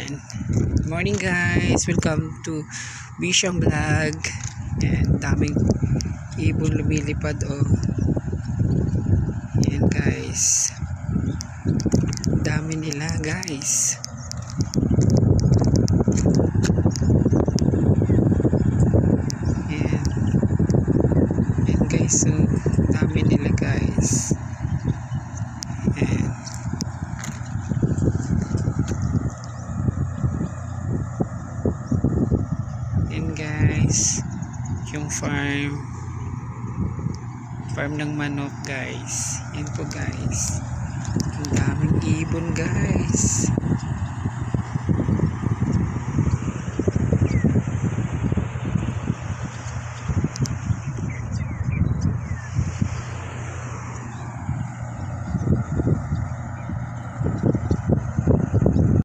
Ayan. Good morning guys. Welcome to Bisyang Vlog. Ayan. Daming ibon lumilipad oh. Ayan guys. Dami nila guys. Ayan. Ayan guys. So, dami nila guys. Ayan. Ayan guys, yung farm ng manok guys. Yan po guys, ang daming ibon guys.